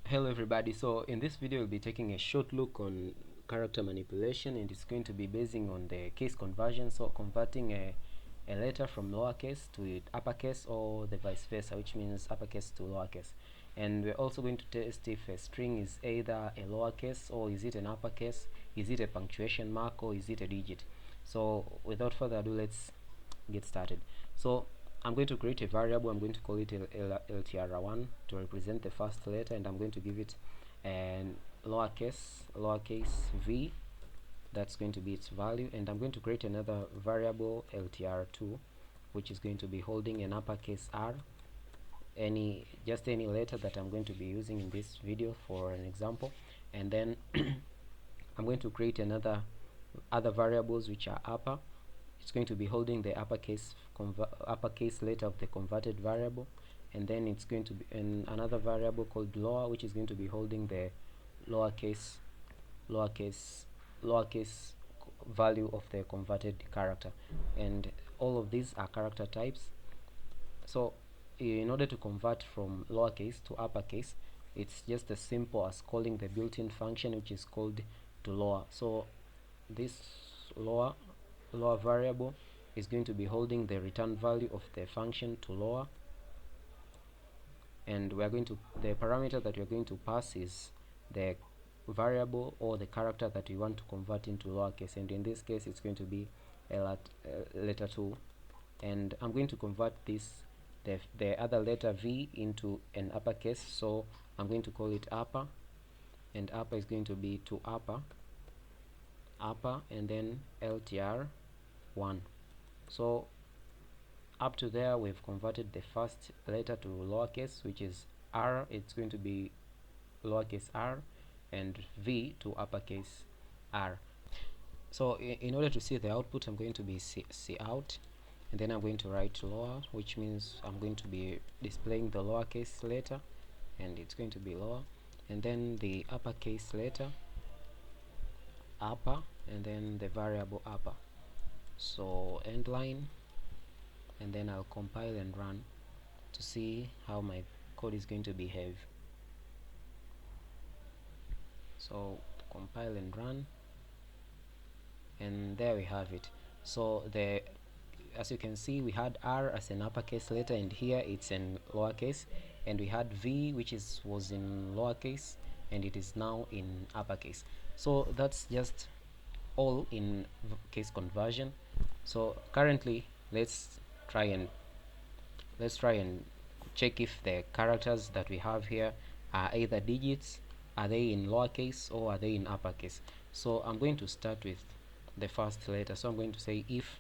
Hello everybody, so in this video we'll be taking a short look on character manipulation, and it's going to be basing on the case conversion, so converting a letter from lowercase to uppercase, or the vice versa, which means uppercase to lowercase. And we're also going to test if a string is either a lowercase or is it an uppercase, is it a punctuation mark, or is it a digit. So without further ado, let's get started. So I'm going to create a variable. I'm going to call it LTR1 to represent the first letter, and I'm going to give it an lowercase v. That's going to be its value, and I'm going to create another variable LTR2, which is going to be holding an uppercase r, just any letter that I'm going to be using in this video for an example. And then I'm going to create other variables which are upper. It's going to be holding the uppercase letter of the converted variable, and then it's going to be another variable called lower, which is going to be holding the lowercase value of the converted character. And all of these are character types. So in order to convert from lowercase to uppercase, it's just as simple as calling the built-in function, which is called to lower. So this lower variable is going to be holding the return value of the function to lower, and we are going to, the parameter that we are going to pass is the variable or the character that we want to convert into lowercase, and in this case it's going to be letter 2. And I'm going to convert the other letter v into an uppercase, so I'm going to call it upper, and upper is going to be to upper, and then LTR1. So up to there we've converted the first letter to lowercase, which is r. It's going to be lowercase r, and v to uppercase r. So in order to see the output, I'm going to be cout, and then I'm going to write lower, which means I'm going to be displaying the lowercase letter, and it's going to be lower, and then the uppercase letter upper, and then the variable upper. So end line, and then I'll compile and run to see how my code is going to behave. So compile and run, and there we have it. So as you can see, we had r as an uppercase letter, and here it's in lowercase, and we had v, which was in lowercase, and it is now in uppercase. So that's just all in case conversion. So currently let's try and check if the characters that we have here are either digits, are they in lowercase, or are they in uppercase. So I'm going to start with the first letter. So I'm going to say if,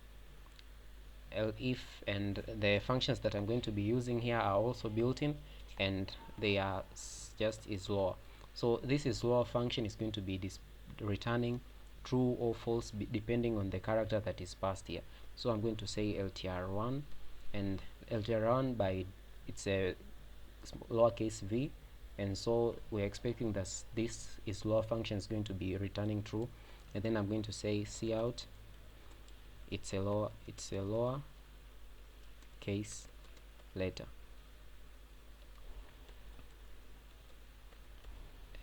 and the functions that I'm going to be using here are also built-in, and they are just is lower. So this is lower function is going to be returning true or false depending on the character that is passed here. So I'm going to say LTR1, and LTR1 by it's a lowercase v, and so we're expecting that this is lower function is going to be returning true. And then I'm going to say cout, it's a lower case letter,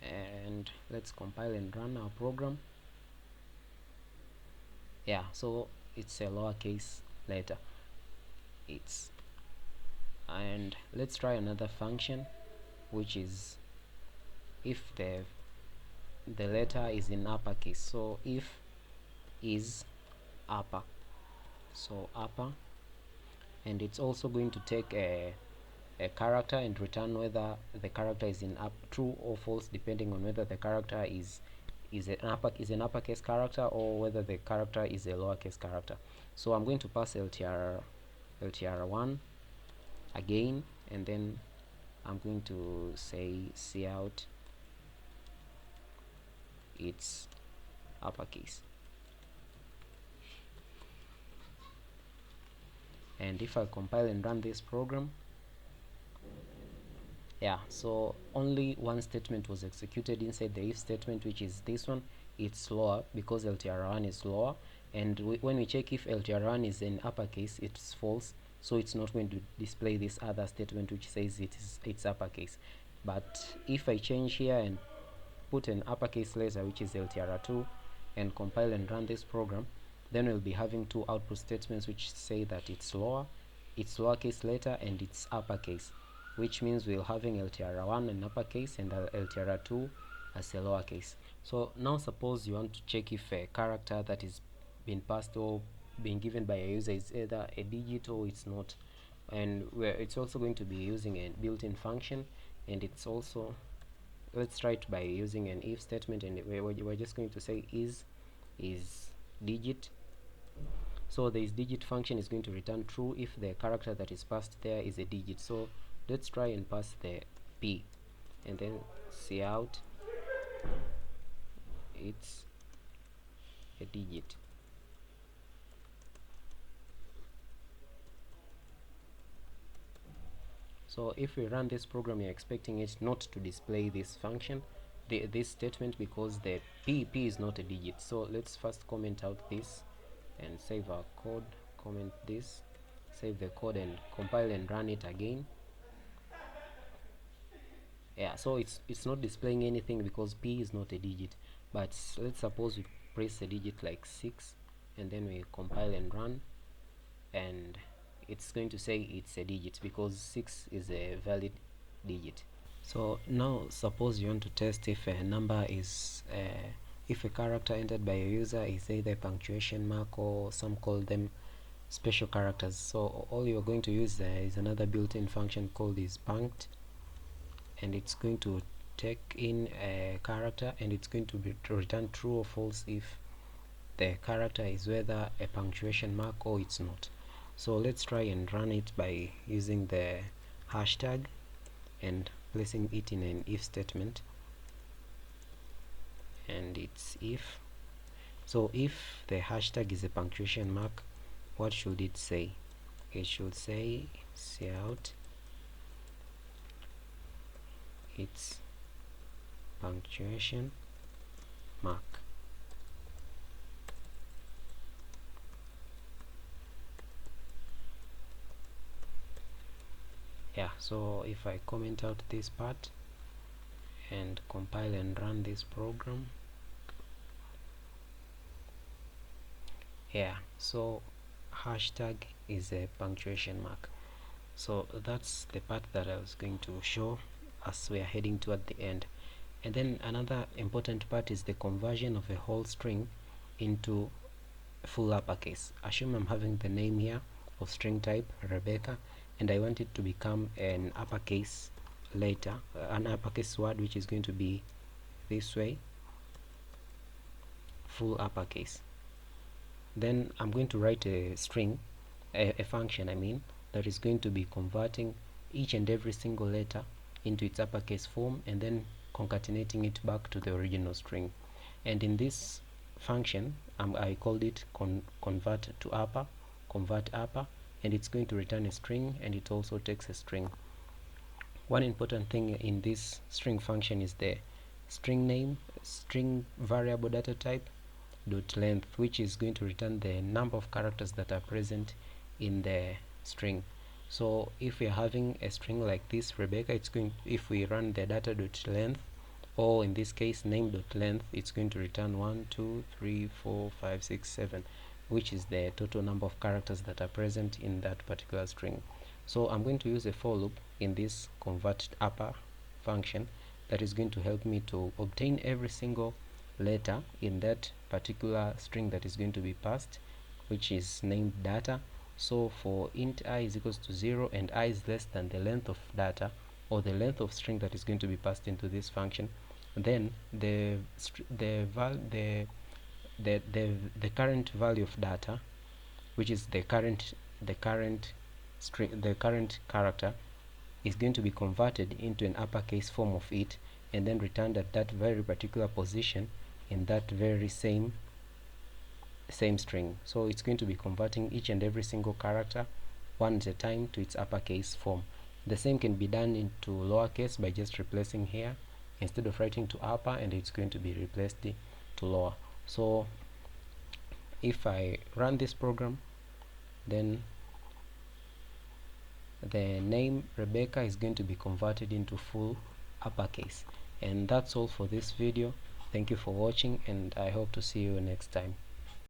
and let's compile and run our program. Yeah, so it's a lowercase letter. And let's try another function, which is if the letter is in uppercase. So if is upper, so upper, and it's also going to take a character and return whether the character is in true or false depending on whether the character is an uppercase character or whether the character is a lowercase character. So I'm going to pass LTR1 again, and then I'm going to say cout, it's uppercase. And if I compile and run this program, yeah, so only one statement was executed inside the if statement, which is this one. It's lower because LTR1 is lower, and when we check if LTR1 is in uppercase, it's false, so it's not going to display this other statement which says it's uppercase. But if I change here and put an uppercase letter, which is LTR2, and compile and run this program, then we'll be having two output statements which say that it's lowercase letter and it's uppercase, which means we're having LTR1 in uppercase and LTR2 as a lowercase. So now suppose you want to check if a character that is being passed or being given by a user is either a digit or it's not, and it's also going to be using a built-in function, and it's also, let's try it by using an if statement, and we're just going to say is digit. So this digit function is going to return true if the character that is passed there is a digit. So let's try and pass the p, and then see out it's a digit. So if we run this program, you're expecting it not to display this function, this statement, because the p is not a digit. So let's first comment out this and save our code, comment this, save the code, and compile and run it again. Yeah, so it's not displaying anything because p is not a digit. But let's suppose we press a digit like 6, and then we compile and run, and it's going to say it's a digit because 6 is a valid digit. So now suppose you want to test if a number is if a character entered by a user is either punctuation mark, or some call them special characters. So all you're going to use is another built-in function called is punct, and it's going to take in a character, and it's going to return true or false if the character is whether a punctuation mark or it's not. So let's try and run it by using the hashtag and placing it in an if statement, and it's if. So if the hashtag is a punctuation mark, what should it say? It should say cout it's punctuation mark. Yeah, so if I comment out this part and compile and run this program, yeah, so hashtag is a punctuation mark. So that's the part that I was going to show as we are heading toward the end. And then another important part is the conversion of a whole string into full uppercase. Assume I'm having the name here of string type Rebecca, and I want it to become an uppercase letter, an uppercase word, which is going to be this way, full uppercase. Then I'm going to write a string, a function I mean, that is going to be converting each and every single letter into its uppercase form, and then concatenating it back to the original string. And in this function, I called it convert upper, and it's going to return a string, and it also takes a string. One important thing in this string function is the string name, string variable data type dot length, which is going to return the number of characters that are present in the string. So if we are having a string like this Rebecca, it's going, if we run the data dot length, or in this case name dot length, it's going to return 1 2 3 4 5 6 7, which is the total number of characters that are present in that particular string. So I'm going to use a for loop in this convert upper function that is going to help me to obtain every single letter in that particular string that is going to be passed, which is named data. So for int I is equals to 0 and I is less than the length of data, or the length of string that is going to be passed into this function, then the current value of data, which is the current character, is going to be converted into an uppercase form of it, and then returned at that very particular position in that very same string. So it's going to be converting each and every single character one at a time to its uppercase form. The same can be done into lowercase by just replacing here, instead of writing to upper, and it's going to be replaced to lower. So if I run this program, then the name Rebecca is going to be converted into full uppercase. And that's all for this video. Thank you for watching, and I hope to see you next time.